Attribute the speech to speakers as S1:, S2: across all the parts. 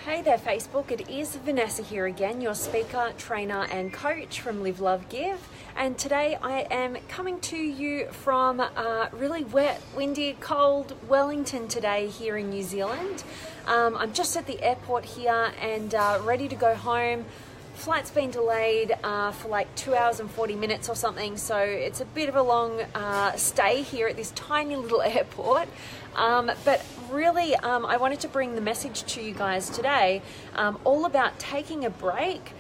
S1: Hey there Facebook, it is Vanessa here again, your speaker, trainer and coach from Live, Love, Give. And today I am coming to you from really wet, windy, cold Wellington today here in New Zealand. I'm just at the airport here and ready to go home. Flight's been delayed for like 2 hours and 40 minutes or something, so it's a bit of a long stay here at this tiny little airport. But really, I wanted to bring the message to you guys today, all about taking a break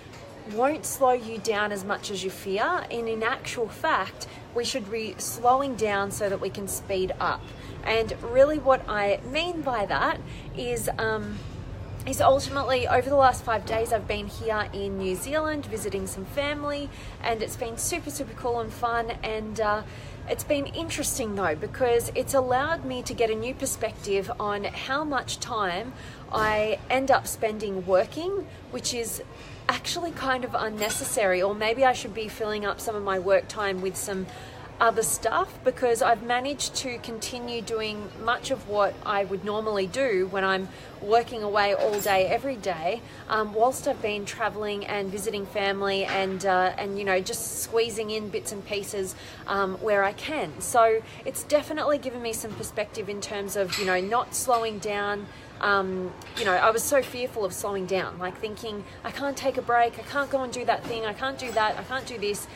S1: won't slow you down as much as you fear, and in actual fact, we should be slowing down so that we can speed up. And really what I mean by that is ultimately over the last 5 days I've been here in New Zealand visiting some family, and it's been super cool and fun, and it's been interesting though because it's allowed me to get a new perspective on how much time I end up spending working, which is actually kind of unnecessary, or maybe I should be filling up some of my work time with some other stuff, because I've managed to continue doing much of what I would normally do when I'm working away all day every day, whilst I've been traveling and visiting family and you know, just squeezing in bits and pieces where I can. So it's definitely given me some perspective in terms of, you know, not slowing down. You know, I was so fearful of slowing down, like thinking I can't take a break, I can't go and do that thing, I can't do that, I can't do this,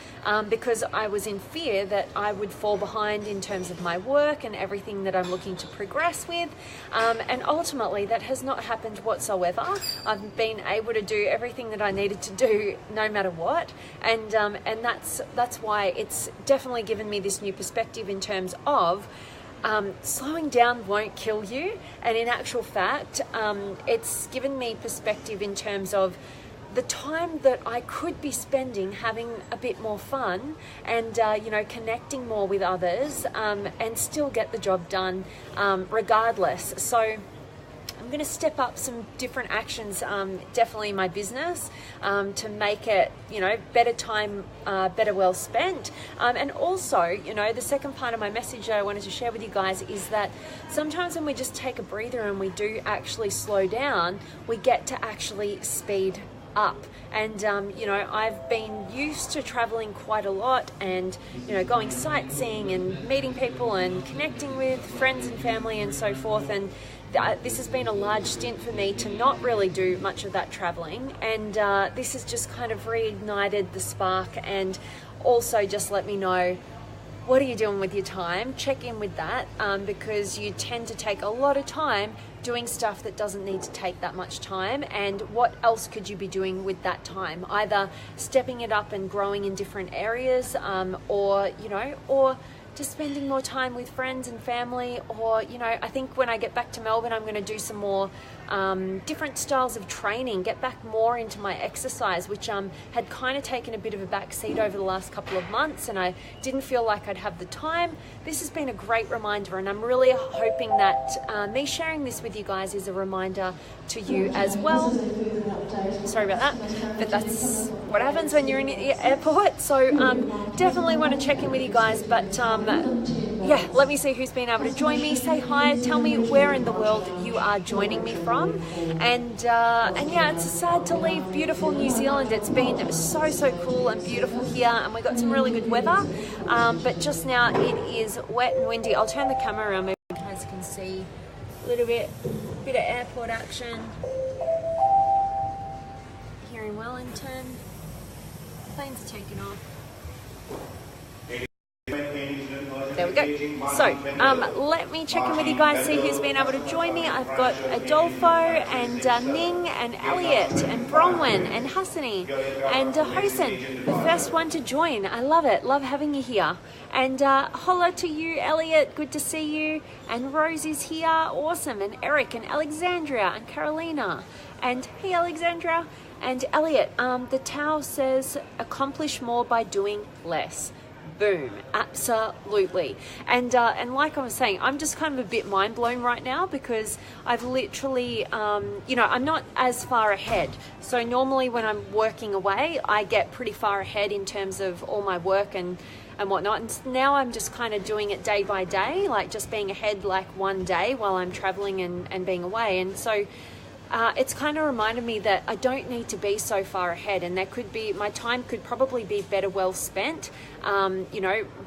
S1: because I was in fear that I would fall behind in terms of my work and everything that I'm looking to progress with, and ultimately that has not happened whatsoever. I've been able to do everything that I needed to do no matter what, and that's why it's definitely given me this new perspective in terms of slowing down won't kill you. And in actual fact, it's given me perspective in terms of the time that I could be spending having a bit more fun and you know, connecting more with others, and still get the job done regardless. So I'm going to step up some different actions, definitely in my business, to make it, you know, better time, better well spent. And also, you know, the second part of my message that I wanted to share with you guys is that sometimes when we just take a breather and we do actually slow down, we get to actually speed up. And you know, I've been used to traveling quite a lot and, you know, going sightseeing and meeting people and connecting with friends and family and so forth, and this has been a large stint for me to not really do much of that traveling, and this has just kind of reignited the spark, and also just let me know, what are you doing with your time? Check in with that, because you tend to take a lot of time doing stuff that doesn't need to take that much time, and what else could you be doing with that time? Either stepping it up and growing in different areas, or, you know, or just spending more time with friends and family, or, you know, I think when I get back to Melbourne, I'm going to do some more different styles of training, get back more into my exercise, which had kind of taken a bit of a back seat over the last couple of months, and I didn't feel like I'd have the time. This has been a great reminder, and I'm really hoping that me sharing this with you guys is a reminder to you as well. Sorry about that, but that's what happens when you're in the airport. So definitely want to check in with you guys, but yeah, let me see who's been able to join me. Say hi, tell me where in the world you are joining me from, and yeah, it's sad to leave beautiful New Zealand. It's been so cool and beautiful here, and we got some really good weather, but just now it is wet and windy. I'll turn the camera around, maybe you guys can see a little bit of airport action here in Wellington. Planes are taking off. There we go. So let me check in with you guys, see who's been able to join me. I've got Adolfo and Ning and Elliot and Bronwyn and Hassani and Hosen, the first one to join. I love it. Love having you here. And holla to you, Elliot. Good to see you. And Rose is here. Awesome. And Eric and Alexandria and Carolina. And hey, Alexandra. And Elliot, the Tao says, accomplish more by doing less. Boom, absolutely. And like I was saying, I'm just kind of a bit mind blown right now, because I've literally, you know, I'm not as far ahead. So normally when I'm working away, I get pretty far ahead in terms of all my work and whatnot. And now I'm just kind of doing it day by day, like just being ahead like one day while I'm traveling and being away. And so it's kind of reminded me that I don't need to be so far ahead, and my time could probably be better well spent,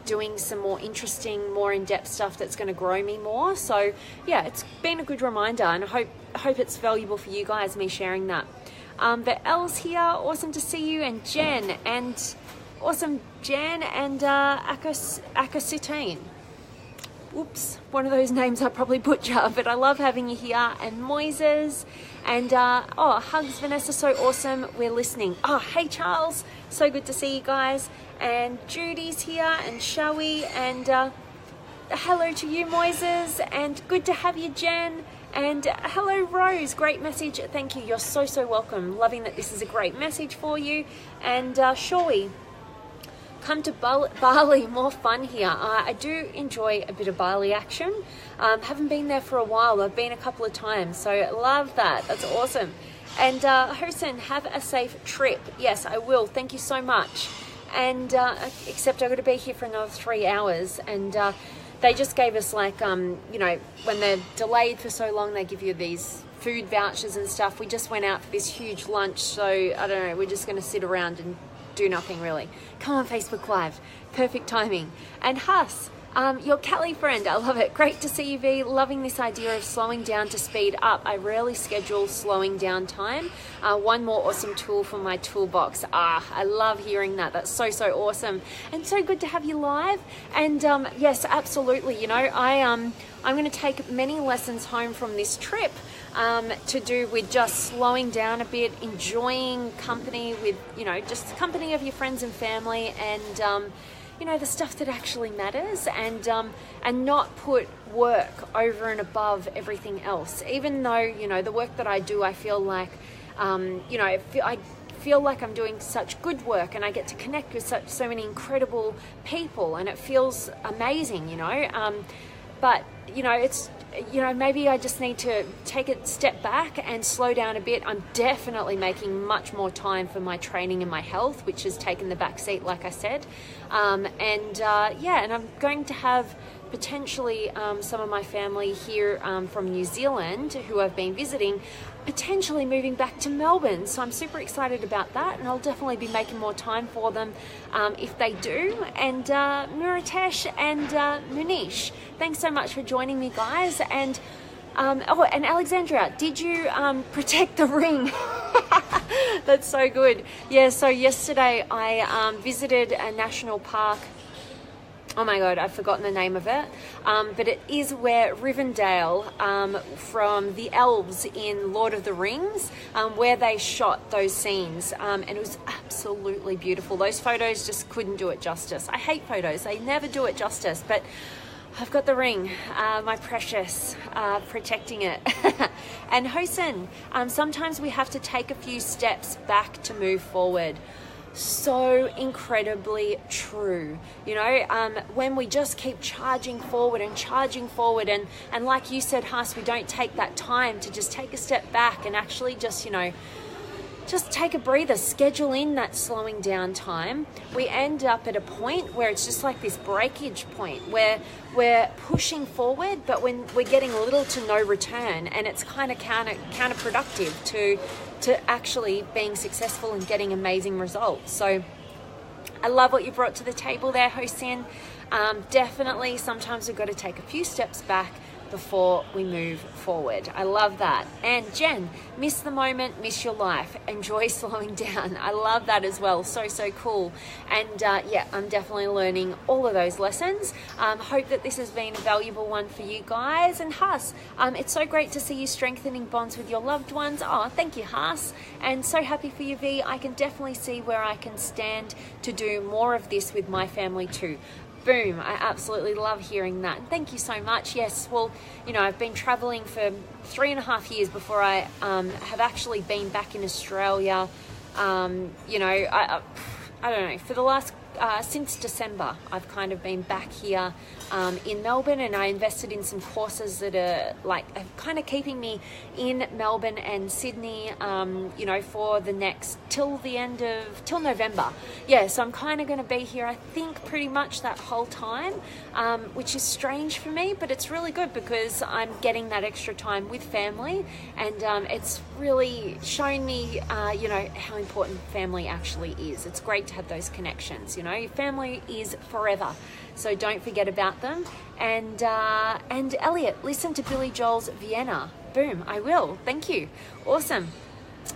S1: doing some more interesting, more in-depth stuff that's going to grow me more. So yeah, it's been a good reminder, and I hope it's valuable for you guys, me sharing that. But Elle's here, awesome to see you, and Jen, and awesome Jen, and Akositine. Oops, one of those names I probably butcher, but I love having you here. And Moises, and hugs Vanessa, so awesome, we're listening. Oh, hey Charles, so good to see you guys. And Judy's here, and Shawi, and hello to you Moises, and good to have you Jen. And hello Rose, great message, thank you, you're so welcome, loving that this is a great message for you. And Shawi, come to Bali, more fun here. I do enjoy a bit of Bali action. Haven't been there for a while. I've been a couple of times, so love that. That's awesome. And Hossein, have a safe trip. Yes, I will. Thank you so much. And except I've got to be here for another 3 hours. And they just gave us when they're delayed for so long, they give you these food vouchers and stuff. We just went out for this huge lunch, so I don't know, we're just going to sit around and do nothing really. Come on Facebook Live, perfect timing. And Huss, your Cali friend, I love it. Great to see you, V. Loving this idea of slowing down to speed up. I rarely schedule slowing down time. One more awesome tool for my toolbox. I love hearing that. That's so awesome, and so good to have you live. And yes, absolutely. I'm going to take many lessons home from this trip to do with just slowing down a bit, enjoying company with, just the company of your friends and family, and the stuff that actually matters, and not put work over and above everything else. Even though, the work that I do, I feel like, I feel like I'm doing such good work, and I get to connect with so many incredible people, and it feels amazing, but, it's, maybe I just need to take a step back and slow down a bit. I'm definitely making much more time for my training and my health, which has taken the back seat, like I said. And I'm going to have potentially some of my family here from New Zealand who I've been visiting, potentially moving back to Melbourne. So I'm super excited about that, and I'll definitely be making more time for them if they do. And Muritesh and Munish, thanks so much for joining me, guys. And and Alexandria, did you protect the ring? That's so good. Yeah, so yesterday I visited a national park. Oh my God, I've forgotten the name of it. But it is where Rivendell, from the elves in Lord of the Rings, where they shot those scenes. And it was absolutely beautiful. Those photos just couldn't do it justice. I hate photos. They never do it justice. But I've got the ring, my precious, protecting it. And Hossein, sometimes we have to take a few steps back to move forward. So incredibly true. When we just keep charging forward, and like you said, Huss, we don't take that time to just take a step back and actually just take a breather, schedule in that slowing down time. We end up at a point where it's just like this breakage point where we're pushing forward, but when we're getting little to no return, and it's kind of counterproductive to actually being successful and getting amazing results. So I love what you brought to the table there, Hossein. Definitely, sometimes we've got to take a few steps back before we move forward. I love that. And Jen, miss the moment, miss your life, enjoy slowing down. I love that as well. So cool. And I'm definitely learning all of those lessons. Hope that this has been a valuable one for you guys. And Huss, it's so great to see you strengthening bonds with your loved ones. Oh, thank you, Huss. And so happy for you, V. I can definitely see where I can stand to do more of this with my family too. Boom. I absolutely love hearing that. Thank you so much. Yes, well, I've been traveling for 3.5 years before I have actually been back in Australia. I don't know, for the last since December, I've kind of been back here in Melbourne, and I invested in some courses that are kind of keeping me in Melbourne and Sydney, for the next till November. Yeah, so I'm kind of going to be here, I think, pretty much that whole time, which is strange for me, but it's really good because I'm getting that extra time with family, and it's really shown me, how important family actually is. It's great to have those connections. Your family is forever, so don't forget about them. And Elliot, listen to Billy Joel's Vienna. Boom, I will. Thank you. Awesome.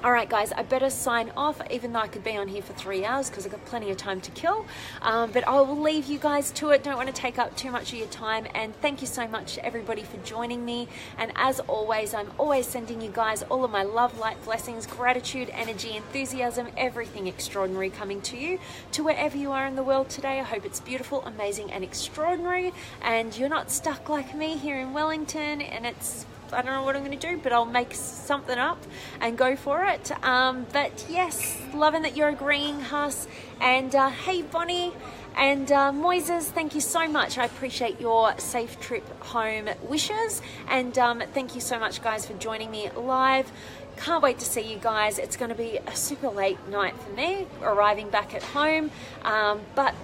S1: All right, guys, I better sign off, even though I could be on here for 3 hours because I've got plenty of time to kill. But I will leave you guys to it. Don't want to take up too much of your time. And thank you so much, everybody, for joining me. And as always, I'm always sending you guys all of my love, light, blessings, gratitude, energy, enthusiasm, everything extraordinary coming to you, to wherever you are in the world today. I hope it's beautiful, amazing, and extraordinary. And you're not stuck like me here in Wellington, and I don't know what I'm going to do, but I'll make something up and go for it. But yes, loving that you're agreeing, Huss. And hey, Bonnie and Moises, thank you so much. I appreciate your safe trip home wishes. And thank you so much, guys, for joining me live. Can't wait to see you guys. It's going to be a super late night for me, arriving back at home. But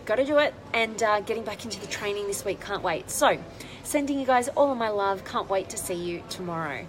S1: got to do it, and getting back into the training this week. Can't wait. So sending you guys all of my love. Can't wait to see you tomorrow.